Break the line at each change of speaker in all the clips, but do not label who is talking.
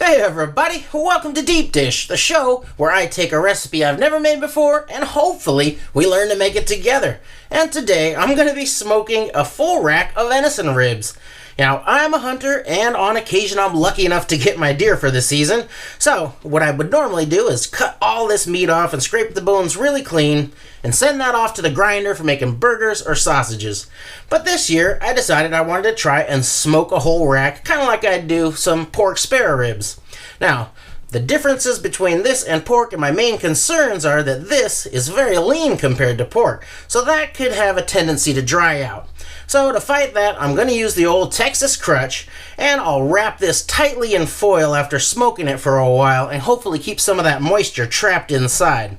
Hey everybody, welcome to Deep Dish, the show where I take a recipe I've never made before and hopefully we learn to make it together. And today I'm going to be smoking a full rack of venison ribs. Now, I'm a hunter and on occasion I'm lucky enough to get my deer for the season. So, what I would normally do is cut all this meat off and scrape the bones really clean and send that off to the grinder for making burgers or sausages. But this year, I decided I wanted to try and smoke a whole rack, kind of like I'd do some pork spare ribs. Now, the differences between this and pork and my main concerns are that this is very lean compared to pork, so that could have a tendency to dry out. So to fight that, I'm going to use the old Texas crutch, and I'll wrap this tightly in foil after smoking it for a while and hopefully keep some of that moisture trapped inside.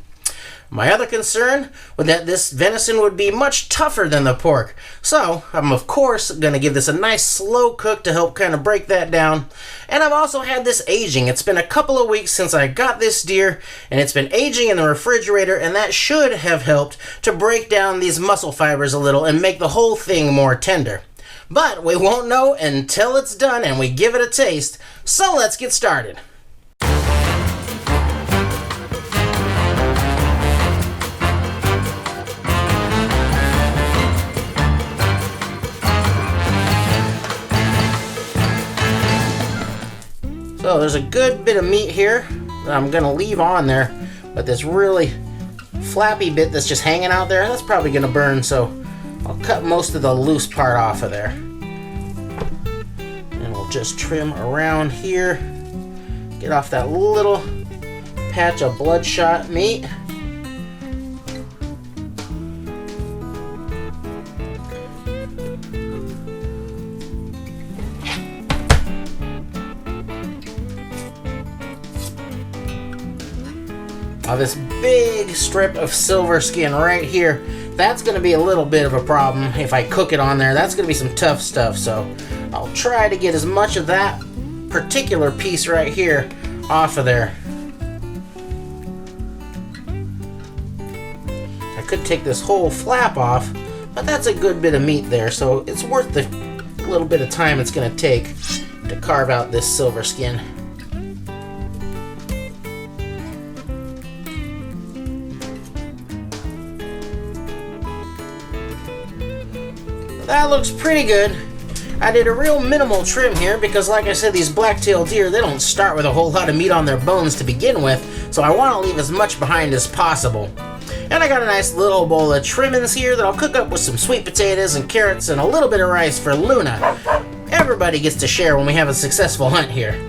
My other concern was that this venison would be much tougher than the pork, so I'm of course going to give this a nice slow cook to help kind of break that down. And I've also had this aging. It's been a couple of weeks since I got this deer, and it's been aging in the refrigerator, and that should have helped to break down these muscle fibers a little and make the whole thing more tender. But we won't know until it's done and we give it a taste, so let's get started. So there's a good bit of meat here that I'm going to leave on there, but this really flappy bit that's just hanging out there, that's probably going to burn, so I'll cut most of the loose part off of there. And we'll just trim around here, get off that little patch of bloodshot meat. Now this big strip of silver skin right here, that's going to be a little bit of a problem if I cook it on there. That's going to be some tough stuff, so I'll try to get as much of that particular piece right here off of there. I could take this whole flap off, but that's a good bit of meat there, so it's worth the little bit of time it's going to take to carve out this silver skin. That looks pretty good. I did a real minimal trim here because, like I said, these black-tailed deer, they don't start with a whole lot of meat on their bones to begin with, so I want to leave as much behind as possible. And I got a nice little bowl of trimmings here that I'll cook up with some sweet potatoes and carrots and a little bit of rice for Luna. Everybody gets to share when we have a successful hunt here.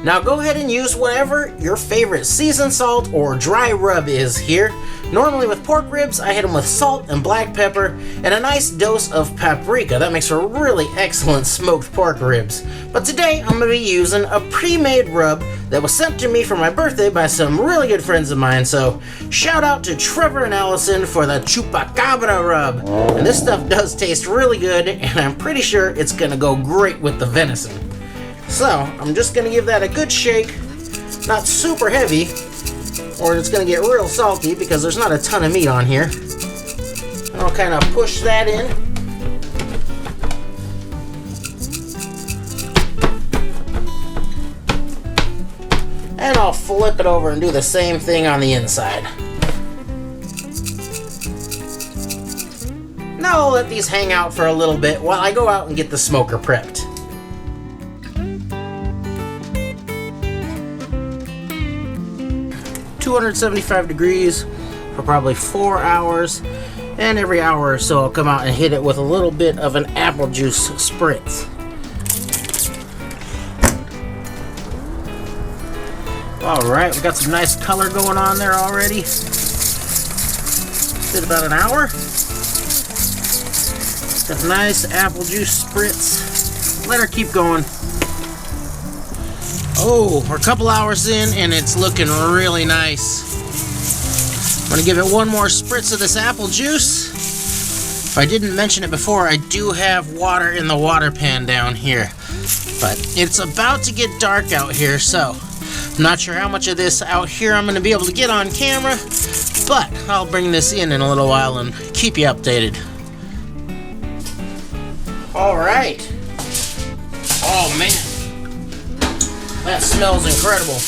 Now go ahead and use whatever your favorite seasoned salt or dry rub is here. Normally with pork ribs, I hit them with salt and black pepper and a nice dose of paprika. That makes for really excellent smoked pork ribs. But today I'm going to be using a pre-made rub that was sent to me for my birthday by some really good friends of mine. So shout out to Trevor and Allison for the Chupacabra rub. And this stuff does taste really good, and I'm pretty sure it's going to go great with the venison. So I'm just going to give that a good shake, not super heavy, or it's going to get real salty because there's not a ton of meat on here. And I'll kind of push that in. And I'll flip it over and do the same thing on the inside. Now I'll let these hang out for a little bit while I go out and get the smoker prepped. $275 degrees for probably 4 hours, and every hour or so I'll come out and hit it with a little bit of an apple juice spritz. Alright, we got some nice color going on there already. Did about an hour. Got nice apple juice spritz. Let her keep going. Oh, we're a couple hours in and it's looking really nice. I'm going to give it one more spritz of this apple juice. If I didn't mention it before, I do have water in the water pan down here. But it's about to get dark out here, so I'm not sure how much of this out here I'm going to be able to get on camera, but I'll bring this in a little while and keep you updated. All right. Oh, man. That smells incredible.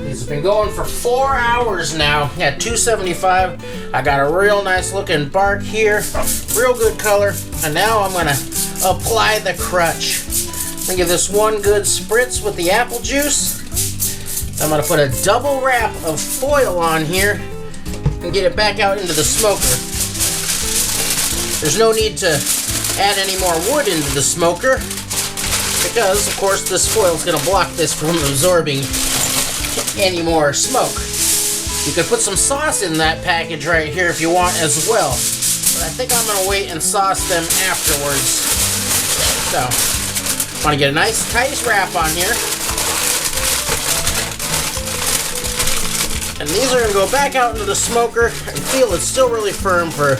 These have been going for 4 hours now at 275. I got a real nice looking bark here, real good color. And now I'm gonna apply the crutch. I'm gonna give this one good spritz with the apple juice. I'm gonna put a double wrap of foil on here and get it back out into the smoker. There's no need to add any more wood into the smoker because, of course, this foil is gonna block this from absorbing any more smoke. You could put some sauce in that package right here if you want as well, but I think I'm gonna wait and sauce them afterwards. So, want to get a nice tight wrap on here, and these are gonna go back out into the smoker and feel it's still really firm for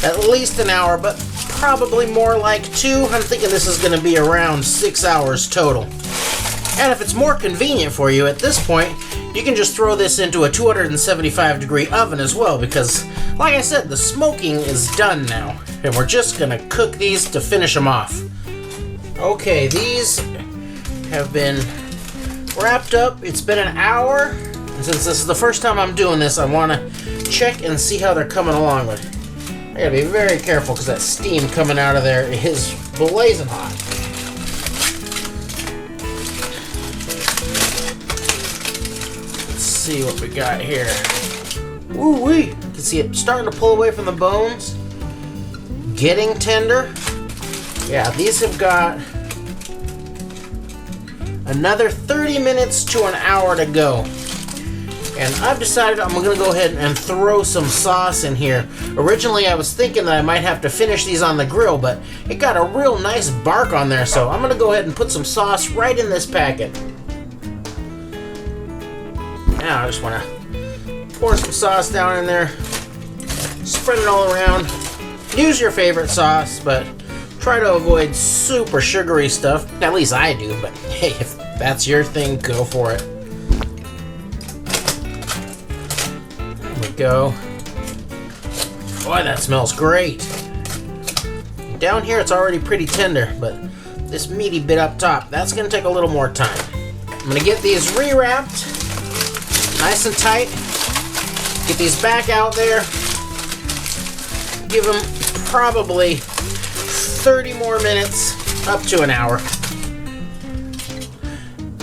at least an hour, but probably more like 2. I'm thinking this is gonna be around 6 hours total. And if it's more convenient for you at this point, you can just throw this into a 275-degree oven as well, because, like I said, the smoking is done now. And we're just gonna cook these to finish them off. Okay, these have been wrapped up. It's been an hour. And since this is the first time I'm doing this, I wanna check and see how they're coming along with. I gotta be very careful because that steam coming out of there is blazing hot. See what we got here. Ooh-wee! You can see it starting to pull away from the bones. Getting tender. Yeah, these have got another 30 minutes to an hour to go. And I've decided I'm going to go ahead and throw some sauce in here. Originally, I was thinking that I might have to finish these on the grill, but it got a real nice bark on there, so I'm going to go ahead and put some sauce right in this packet. Now I just want to pour some sauce down in there, spread it all around. Use your favorite sauce, but try to avoid super sugary stuff. At least I do, but hey, if that's your thing, go for it. There we go. Boy, that smells great. Down here it's already pretty tender, but this meaty bit up top, that's going to take a little more time. I'm going to get these rewrapped. Nice and tight. Get these back out there. Give them probably 30 more minutes, up to an hour.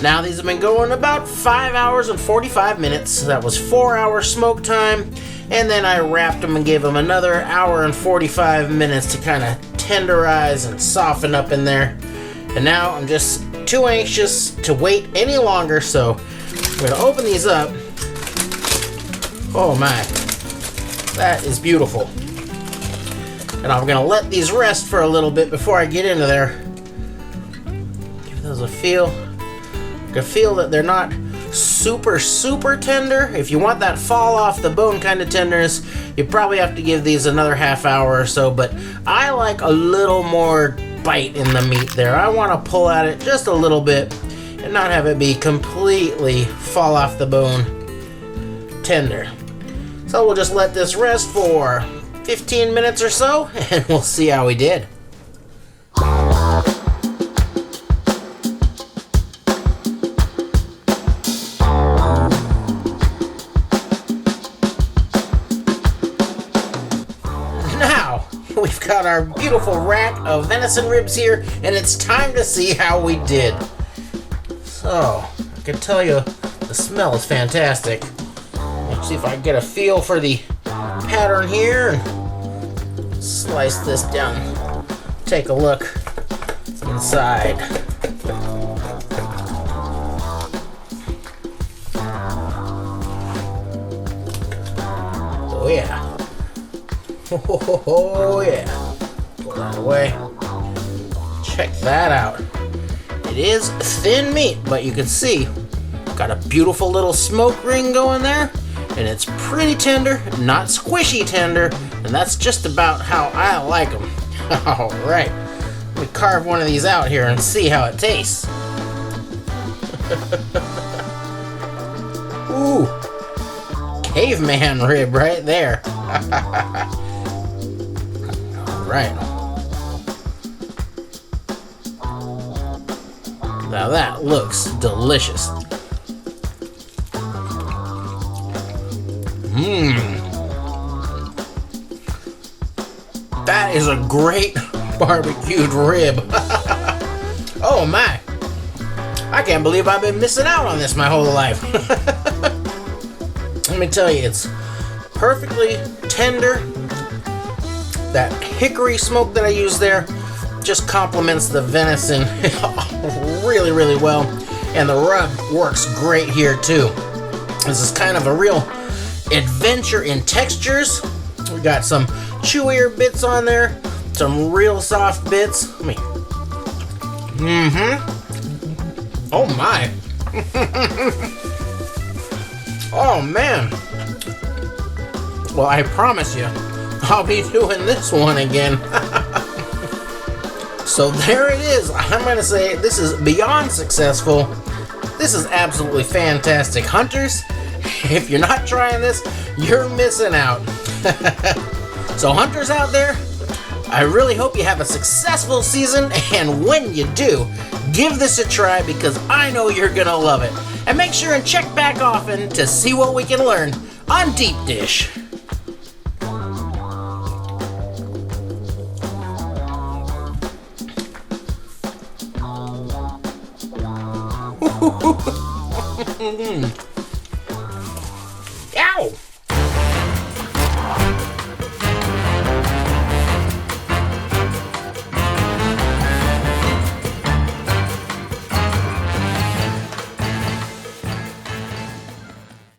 Now these have been going about 5 hours and 45 minutes. That was 4 hours smoke time. And then I wrapped them and gave them another hour and 45 minutes to kind of tenderize and soften up in there. And now I'm just too anxious to wait any longer, so I'm going to open these up. Oh my, that is beautiful. And I'm going to let these rest for a little bit before I get into there. Give those a feel. I can feel that they're not super tender. If you want that fall off the bone kind of tenderness, you probably have to give these another half hour or so, but I like a little more bite in the meat there. I want to pull at it just a little bit and not have it be completely fall off the bone tender. So we'll just let this rest for 15 minutes or so, and we'll see how we did. Now, we've got our beautiful rack of venison ribs here, and it's time to see how we did. So, I can tell you the smell is fantastic. Let's see if I can get a feel for the pattern here and slice this down. Take a look inside. Oh yeah. Oh yeah. Pull that away. Check that out. It is thin meat, but you can see got a beautiful little smoke ring going there. And it's pretty tender, not squishy tender, and that's just about how I like them. Alright, let me carve one of these out here and see how it tastes. Ooh, caveman rib right there. Alright. Now that looks delicious. That is a great barbecued rib. Oh my. I can't believe I've been missing out on this my whole life. Let me tell you, it's perfectly tender. That hickory smoke that I use there just complements the venison really, really well. And the rub works great here too. This is kind of a real adventure in textures. We got some chewier bits on there, some real soft bits. Oh my. Oh man. Well, I promise you, I'll be doing this one again. So there it is. I'm gonna say this is beyond successful. This is absolutely fantastic. Hunters, if you're not trying this, you're missing out. So hunters out there, I really hope you have a successful season, and when you do, give this a try because I know you're gonna love it. And make sure and check back often to see what we can learn on Deep Dish.